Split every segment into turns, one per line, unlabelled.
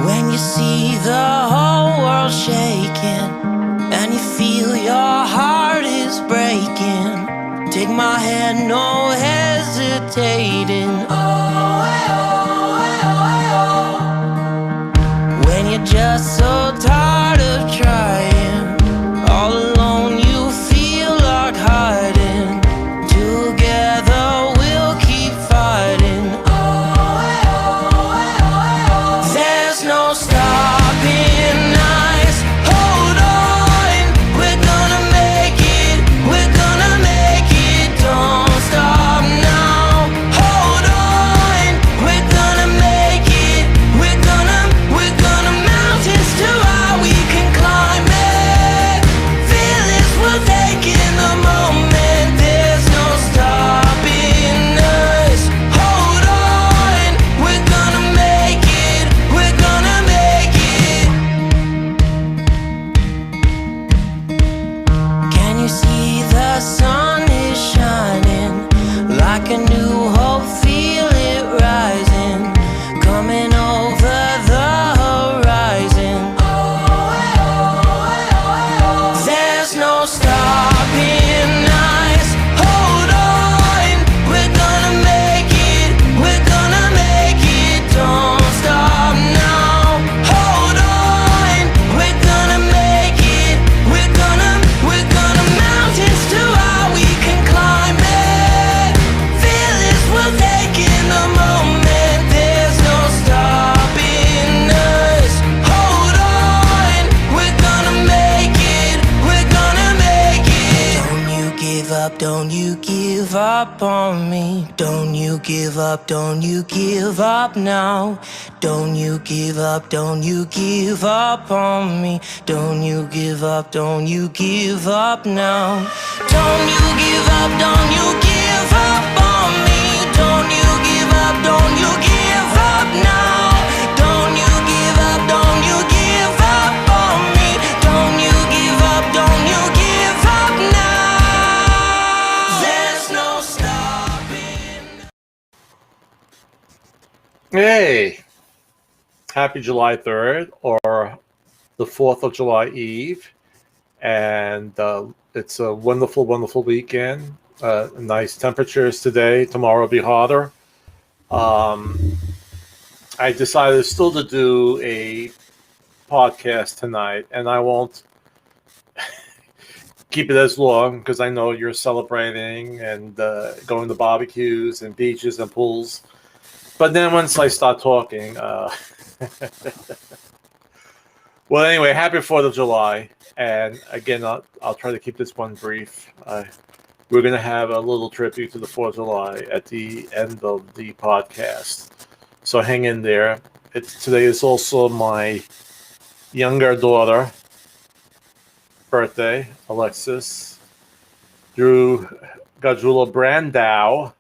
When you see the whole world shaking and you feel your heart is breaking, take my hand, no hesitating. Oh, when you're just so tired of trying, all alone you feel like hiding. Together we'll keep fighting. There's no stopping us. Hold on, we're gonna make it. We're gonna make it. Don't stop now. Hold on, we're gonna make it. We're gonna mountains too high we can climb it. Fearless, we'll take in the moment. There's no stopping us. Hold on, we're gonna make it. We're gonna make it. Can you see the sun is shining like a new hope? Feel it rising, coming over the horizon. There's no stopping us. Hold on, we're gonna make it. We're gonna make it. Don't stop now. Hold on, we're gonna make it. We're gonna mountains too high we can climb it. Fearless, we'll take in the moment. There's no stopping us. Hold on, we're gonna make it. We're gonna make it. Don't you give up, don't you give up on me. Don't you give up, don't you give up now. Don't you give up, don't you give up on me. Don't you give up, don't you give up now. Don't you give up, don't you give up on me. Don't you give up, don't you give up now. Don't you give up, don't you give up on me. Don't you give up, don't you give up now. There's no stopping.
Hey, happy July 3rd or the 4th of July Eve. And it's a wonderful, wonderful weekend. Nice temperatures today. Tomorrow will be hotter. I decided still to do a podcast tonight, and I won't keep it as long because I know you're celebrating and going to barbecues and beaches and pools. But then once I start talking, well, anyway, happy 4th of July. And again, I'll try to keep this one brief. We're going to have a little tribute to the 4th of July at the end of the podcast. So hang in there. Today is also my younger daughter birthday, Alexis Drew Gajula Brandow.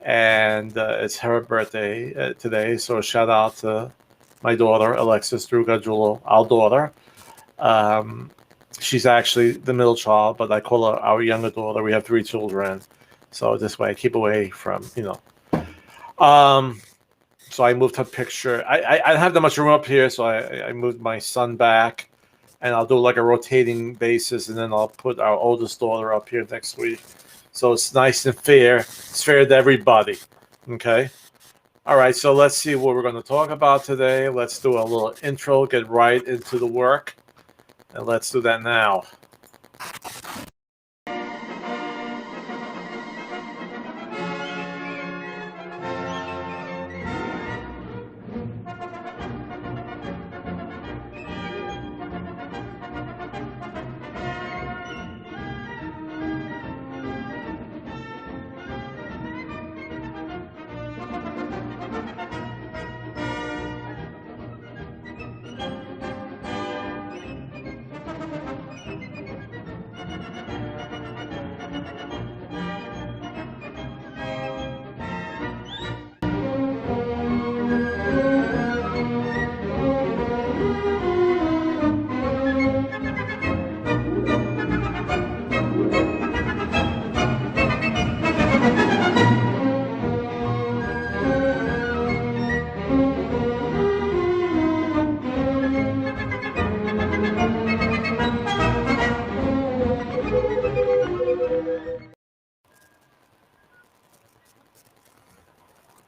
And it's her birthday today. So shout out to my daughter, Alexis Drew Gajula, our daughter. She's actually the middle child, but I call her our younger daughter. We have 3 children. So this way I keep away from, So I moved her picture. I don't have that much room up here, so I moved my son back. And I'll do like a rotating basis, and then I'll put our oldest daughter up here next week. So it's nice and fair. It's fair to everybody. Okay? All right, so let's see what we're going to talk about today. Let's do a little intro, get right into the work. And let's do that now.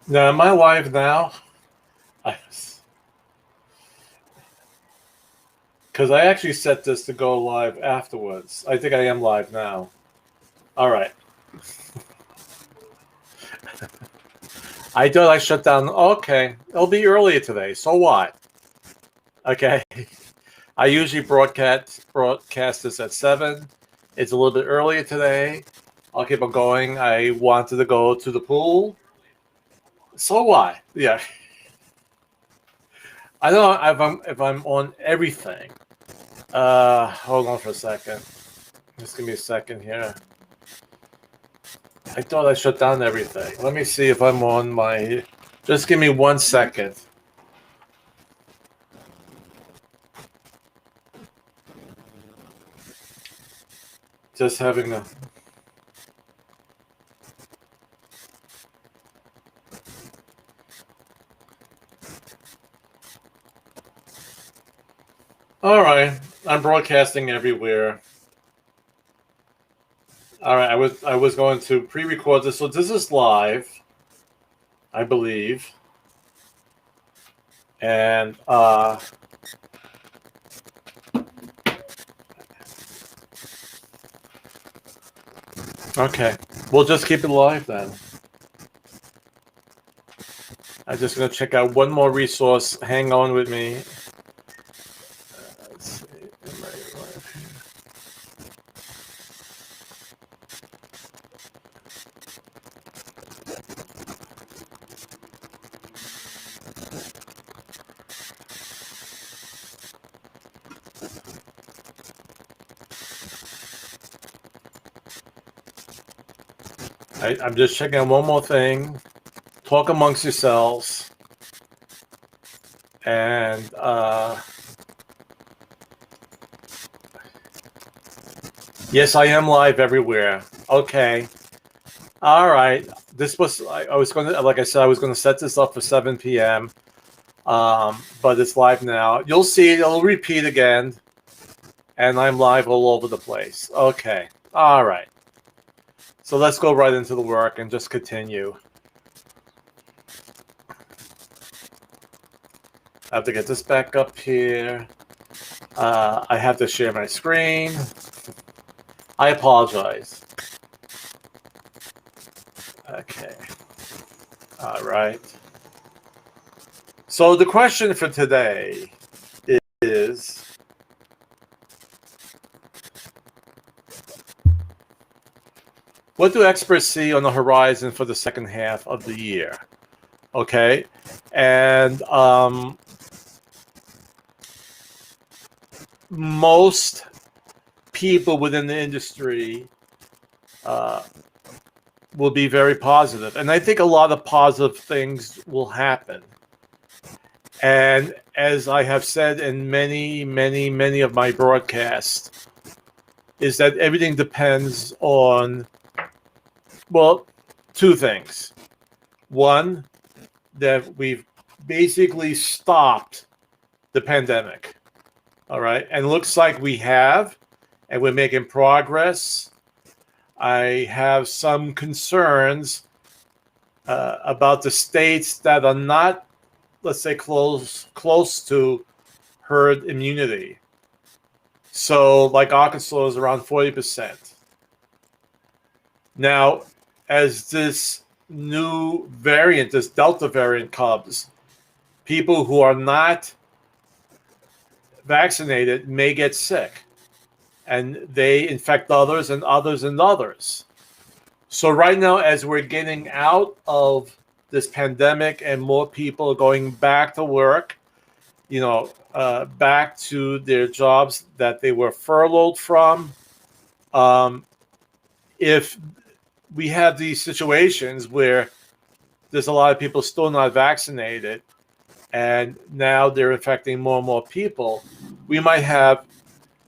Now, am I live now? Because I actually set this to go live afterwards. I think I am live now. All right. I thought I shut down. Okay. It'll be earlier today. So what? Okay. I usually broadcast this at 7. It's a little bit earlier today. I'll keep on going. I wanted to go to the pool. So what? Yeah. I don't know if I'm on everything. Hold on for a second. Just give me a second here. I thought I shut down everything. Let me see if I'm on my... Just give me 1 second. Just having a... All right. I'm broadcasting everywhere. All right. I was going to pre-record this. So this is live, I believe. And okay. We'll just keep it live then. I'm just going to check out one more resource. Hang on with me. Let's see. Am I live here? I'm just checking out one more thing. Talk amongst yourselves. And yes, I am live everywhere. Okay. All right. This was I was going to, like I said, I was going to set this up for 7 p.m. But it's live now. You'll see it'll repeat again, and I'm live all over the place. Okay. All right. So let's go right into the work and just continue. I have to get this back up here. I have to share my screen. I apologize. Okay. All right. So the question for today is, what do experts see on the horizon for the second half of the year? Okay. And most people within the industry will be very positive. And I think a lot of positive things will happen. And as I have said in many of my broadcasts, is that everything depends on, well, two things. One, that we've basically stopped the pandemic. All right. And it looks like we have, and we're making progress. I have some concerns about the states that are not, let's say, close to herd immunity. So like Arkansas is around 40%. Now, as this new variant, this Delta variant comes, people who are not vaccinated may get sick, and they infect others and others and others. So right now, as we're getting out of this pandemic and more people are going back to work, back to their jobs that they were furloughed from, if we have these situations where there's a lot of people still not vaccinated and now they're infecting more and more people, we might have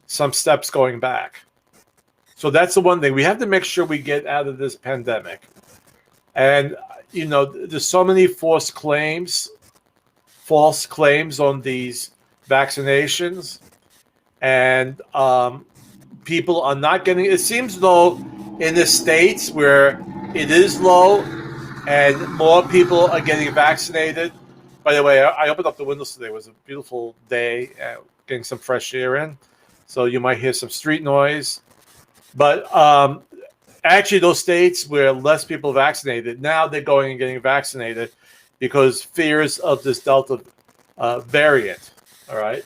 some steps going back. So that's the one thing. We have to make sure we get out of this pandemic. And, there's so many false claims on these vaccinations. And people are not getting, it seems though in the states where it is low, and more people are getting vaccinated. By the way, I opened up the windows today. It was a beautiful day, getting some fresh air in. So you might hear some street noise. But actually, those states where less people vaccinated, now they're going and getting vaccinated because fears of this Delta variant. All right.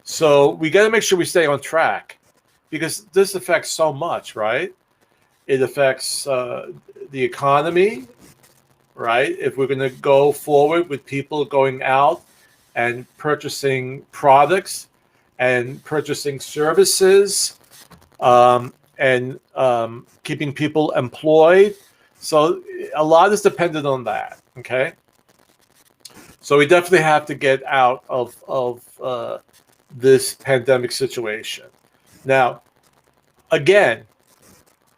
So we got to make sure we stay on track because this affects so much, right? It affects the economy, right? If we're going to go forward with people going out and purchasing products and purchasing services, and keeping people employed. So a lot is dependent on that, okay? So we definitely have to get out of this pandemic situation. Now, again,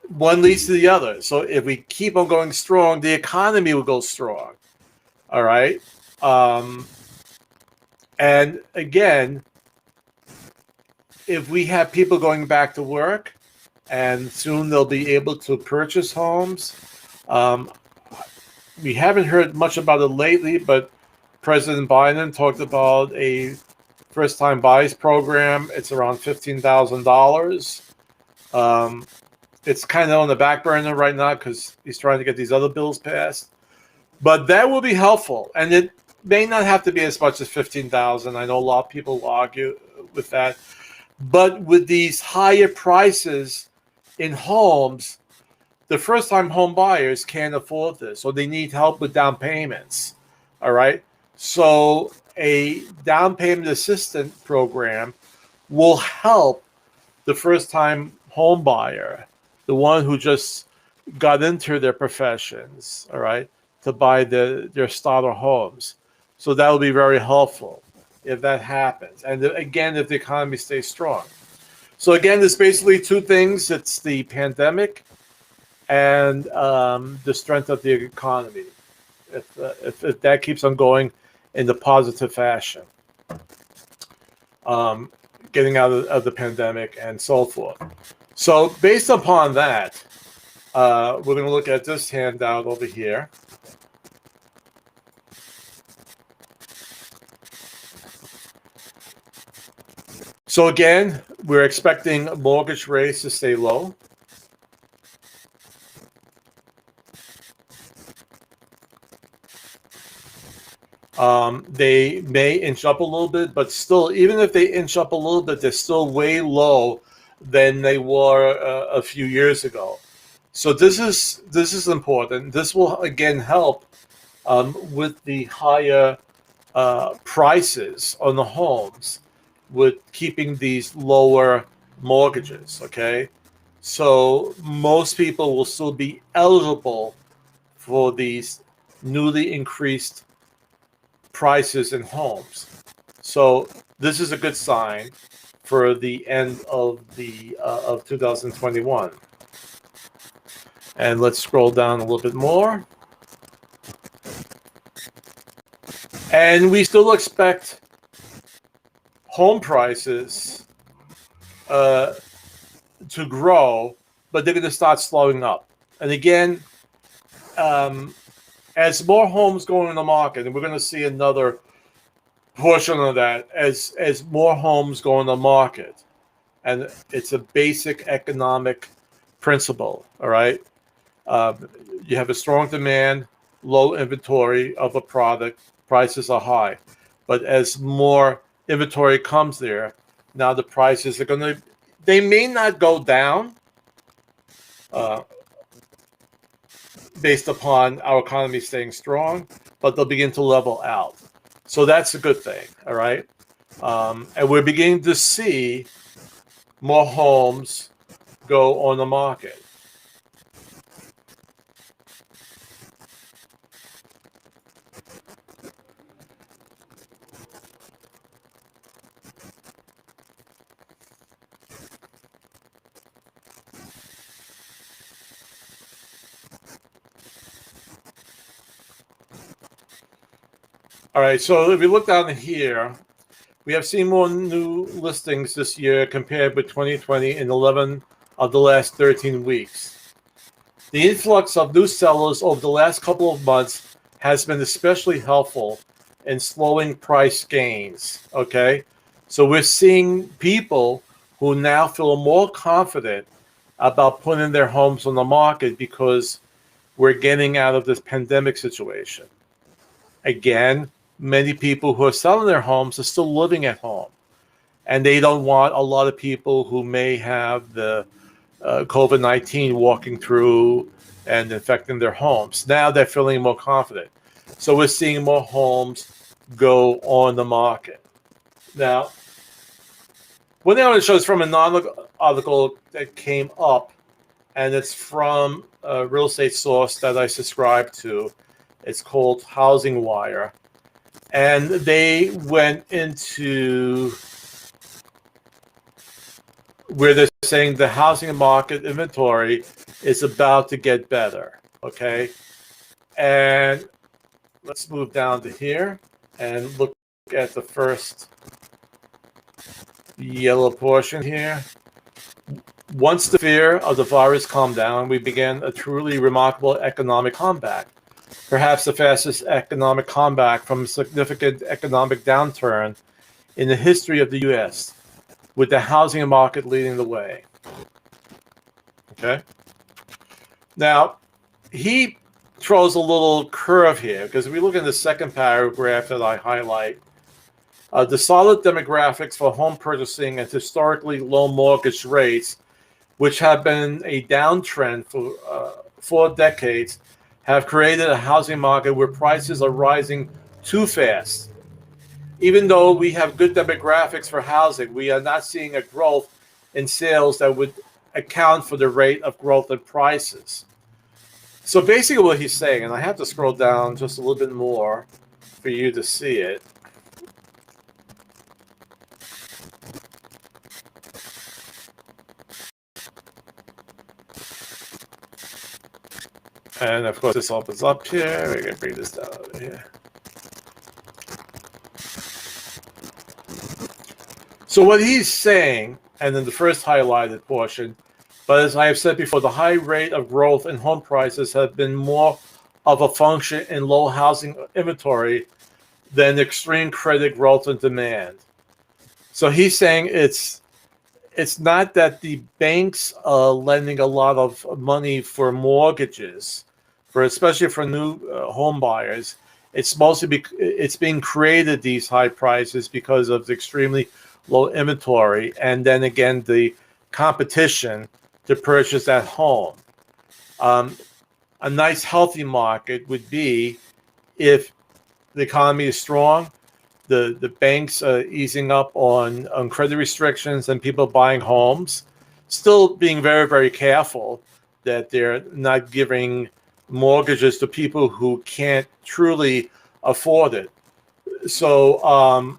one leads to the other. So if we keep on going strong, the economy will go strong. All right. And again, if we have people going back to work and soon they'll be able to purchase homes, we haven't heard much about it lately, but President Biden talked about a first-time buyers program. It's around $15,000. It's kind of on the back burner right now because he's trying to get these other bills passed. But that will be helpful, and it may not have to be as much as $15,000. I know a lot of people will argue with that. But with these higher prices in homes, the first-time home buyers can't afford this, so they need help with down payments. All right? So a down payment assistance program will help the first-time home buyer, the one who just got into their professions, all right, to buy their starter homes. So that will be very helpful if that happens. And again, if the economy stays strong. So again, there's basically two things. It's the pandemic and the strength of the economy. If that keeps on going in the positive fashion, getting out of the pandemic and so forth. So based upon that, we're going to look at this handout over here. So again, we're expecting mortgage rates to stay low. They may inch up a little bit, but still, even if they inch up a little bit, they're still way low than they were a few years ago. So this is important. This will again help with the higher prices on the homes, with keeping these lower mortgages. Okay, so most people will still be eligible for these newly increased prices in homes. So this is a good sign for the end of the of 2021. And let's scroll down a little bit more. And we still expect home prices to grow, but they're going to start slowing up. And again, as more homes go in the market, and we're going to see another portion of that as more homes go in the market, and it's a basic economic principle. All right, you have a strong demand, low inventory of a product, prices are high. But as more inventory comes there, now the prices are going to, they may not go down based upon our economy staying strong, but they'll begin to level out. So that's a good thing, all right? And we're beginning to see more homes go on the market. All right, so if we look down here, we have seen more new listings this year compared with 2020 in 11 of the last 13 weeks. The influx of new sellers over the last couple of months has been especially helpful in slowing price gains. Okay, so we're seeing people who now feel more confident about putting their homes on the market because we're getting out of this pandemic situation. Again, many people who are selling their homes are still living at home, and they don't want a lot of people who may have the COVID-19 walking through and infecting their homes. Now they're feeling more confident. So we're seeing more homes go on the market. Now, one thing I want to show is from a non-article that came up, and it's from a real estate source that I subscribe to. It's called Housing Wire. And they went into where they're saying the housing market inventory is about to get better. Okay. And let's move down to here and look at the first yellow portion here. Once the fear of the virus calmed down, we began a truly remarkable economic comeback. Perhaps the fastest economic comeback from a significant economic downturn in the history of the U.S., with the housing market leading the way. Okay. Now, he throws a little curve here, because if we look in the second paragraph that I highlight, the solid demographics for home purchasing and historically low mortgage rates, which have been a downtrend for 4 decades, have created a housing market where prices are rising too fast. Even though we have good demographics for housing, we are not seeing a growth in sales that would account for the rate of growth in prices. So basically what he's saying, and I have to scroll down just a little bit more for you to see it. And of course, this opens up here. We're going to bring this down over here. So what he's saying, and then the first highlighted portion, but as I have said before, the high rate of growth in home prices have been more of a function in low housing inventory than extreme credit growth and demand. So he's saying it's not that the banks are lending a lot of money for mortgages, especially for new home buyers. It's mostly it's being created, these high prices, because of the extremely low inventory, and then again the competition to purchase that home. A nice healthy market would be if the economy is strong, the banks are easing up on credit restrictions, and people buying homes, still being very, very careful that they're not giving mortgages to people who can't truly afford it. So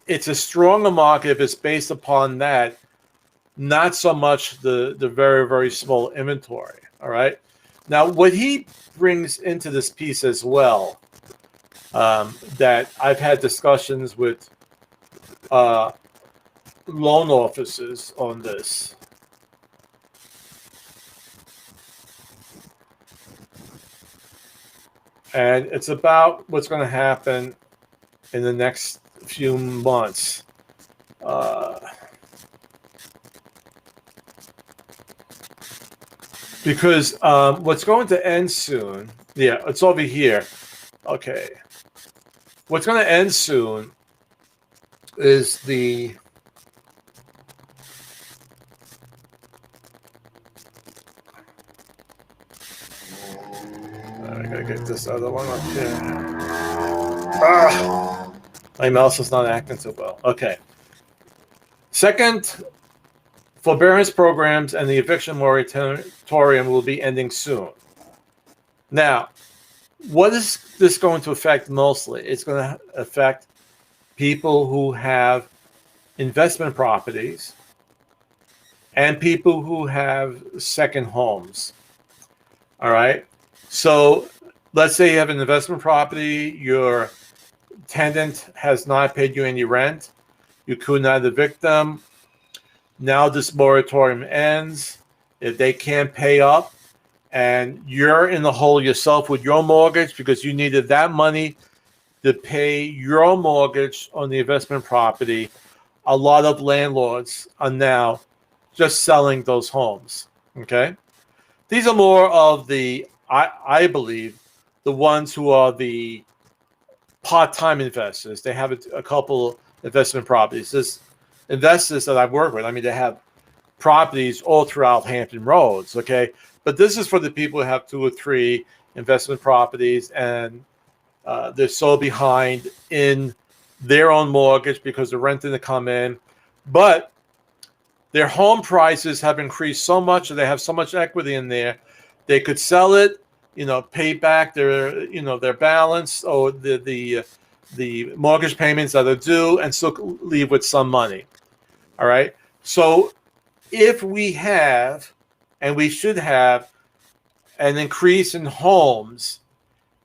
it's a stronger market if it's based upon that, not so much the very, very small inventory. All right. Now, what he brings into this piece as well, that I've had discussions with loan officers on this. And it's about what's going to happen in the next few months. Because what's going to end soon, yeah, it's over here. Okay. What's going to end soon is the I gotta get this other one up here. My mouse is not acting so well. Okay. Second, forbearance programs and the eviction moratorium will be ending soon. Now, what is this going to affect mostly? It's going to affect people who have investment properties and people who have second homes. All right. So let's say you have an investment property, your tenant has not paid you any rent, you could not evict them. Now this moratorium ends, if they can't pay up and you're in the hole yourself with your mortgage because you needed that money to pay your mortgage on the investment property, a lot of landlords are now just selling those homes. Okay. These are more of the, I believe, the ones who are the part-time investors. They have a couple investment properties. This investors that I've worked with, I mean, they have properties all throughout Hampton Roads. Okay. But this is for the people who have 2 or 3 investment properties and they're so behind in their own mortgage because the rent didn't come in. But their home prices have increased so much, and they have so much equity in there, they could sell it, pay back their, their balance or the mortgage payments that are due, and still leave with some money. All right. So if we have, and we should have, an increase in homes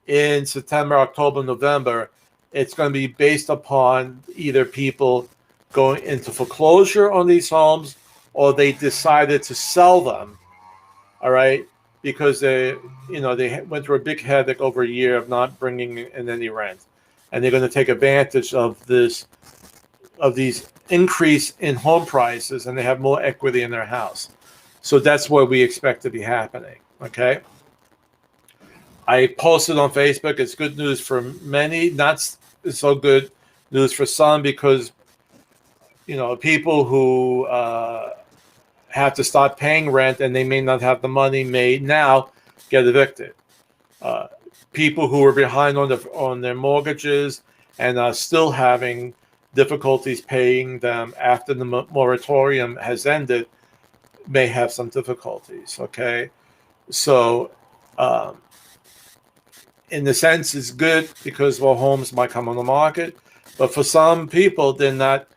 in September, October, November, it's going to be based upon either people going into foreclosure on these homes or they decided to sell them, all right, because they went through a big headache over a year of not bringing in any rent. And they're going to take advantage of these increase in home prices, and they have more equity in their house. So that's what we expect to be happening, okay? I posted on Facebook. It's good news for many, not so good news for some, because people who have to start paying rent and they may not have the money may now get evicted. People who are behind on their mortgages and are still having difficulties paying them after the moratorium has ended may have some difficulties. Okay, so in the sense, it's good because homes might come on the market, but for some people, they're not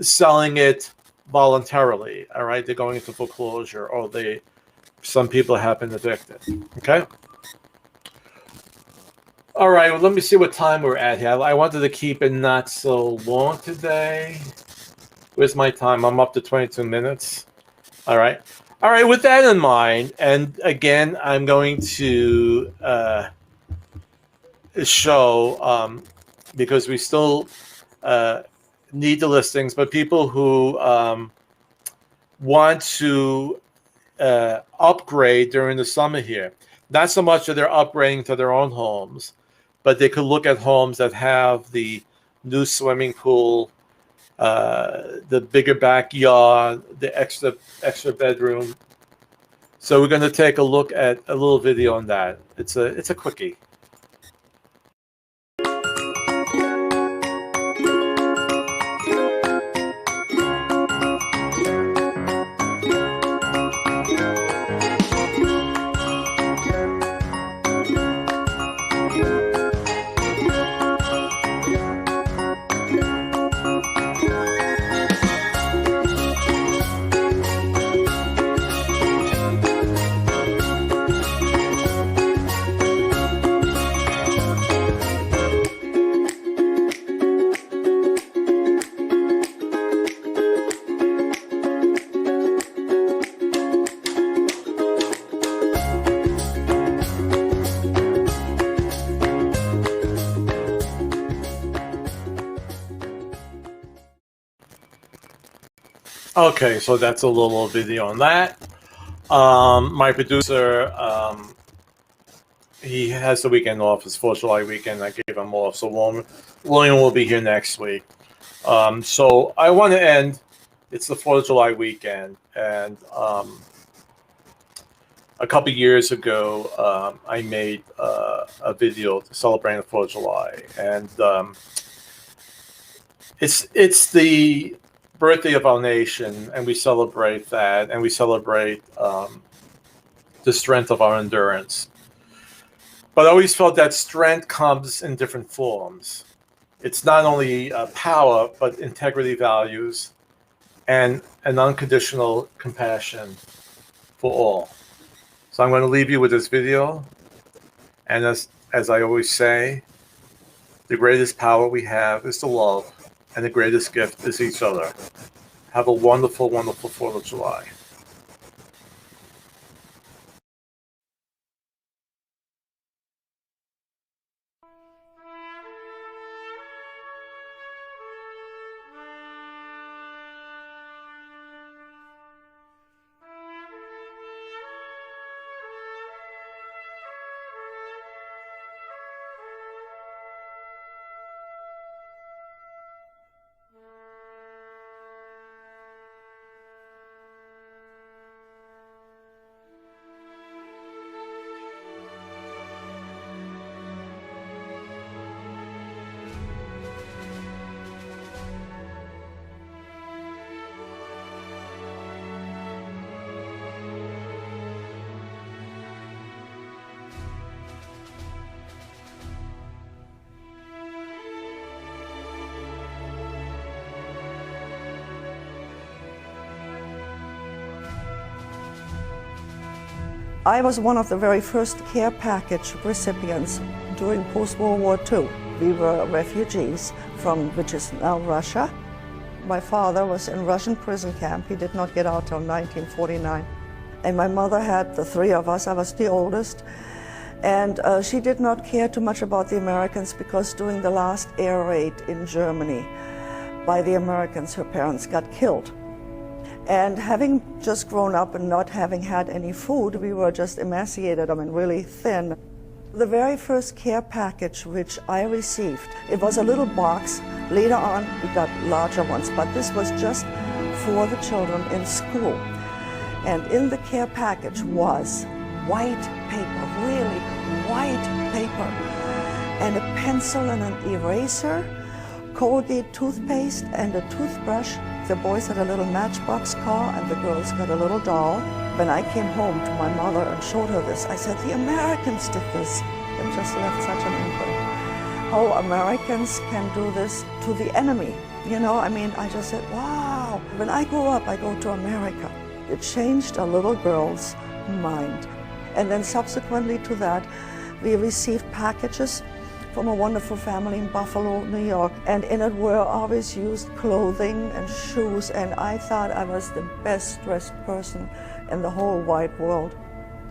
selling it voluntarily. All right, they're going into foreclosure, or some people have been evicted. Okay. All right. Well, let me see what time we're at here. I wanted to keep it not so long today. Where's my time? I'm up to 22 minutes. All right. All right. With that in mind, and again, I'm going to show because we still need the listings, but people who want to upgrade during the summer here, not so much that they're upgrading to their own homes, but they could look at homes that have the new swimming pool, the bigger backyard, the extra bedroom. So we're going to take a look at a little video on that. It's a quickie. Okay, so that's a little video on that. My producer, he has the weekend off. It's 4th of July weekend. I gave him off. So William will be here next week. So I want to end. It's the 4th of July weekend. And a couple years ago, I made a video celebrating the 4th of July. And it's the birthday of our nation, and we celebrate that, and we celebrate the strength of our endurance. But I always felt that strength comes in different forms. It's not only power, but integrity, values, and an unconditional compassion for all. So I'm going to leave you with this video. And as I always say, the greatest power we have is to love, and the greatest gift is each other. Have a wonderful, wonderful 4th of July.
I was one of the very first care package recipients during post-World War II. We were refugees from which is now Russia. My father was in Russian prison camp. He did not get out till 1949. And my mother had the three of us. I was the oldest. And she did not care too much about the Americans because during the last air raid in Germany by the Americans, her parents got killed. And having just grown up and not having had any food, we were just emaciated, really thin. The very first care package which I received, it was a little box. Later on, we got larger ones, but this was just for the children in school. And in the care package was white paper, really white paper, and a pencil and an eraser, Colgate toothpaste and a toothbrush. The boys had a little Matchbox car and the girls got a little doll. When I came home to my mother and showed her this, I said, the Americans did this. It just left such an imprint. How Americans can do this to the enemy. I just said, wow. When I grow up, I go to America. It changed a little girl's mind. And then subsequently to that, we received packages from a wonderful family in Buffalo, New York. And in it were always used clothing and shoes. And I thought I was the best dressed person in the whole wide world.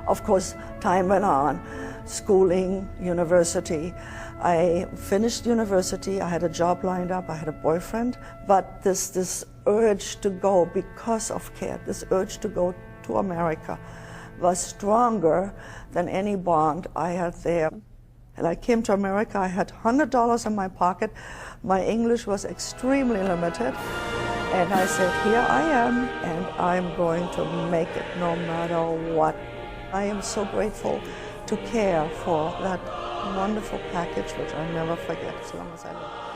Of course, time went on. Schooling, university. I finished university. I had a job lined up. I had a boyfriend. But this urge to go because of care, this urge to go to America was stronger than any bond I had there. And I came to America, I had $100 in my pocket. My English was extremely limited. And I said, here I am, and I'm going to make it no matter what. I am so grateful to care for that wonderful package, which I'll never forget as long as I live.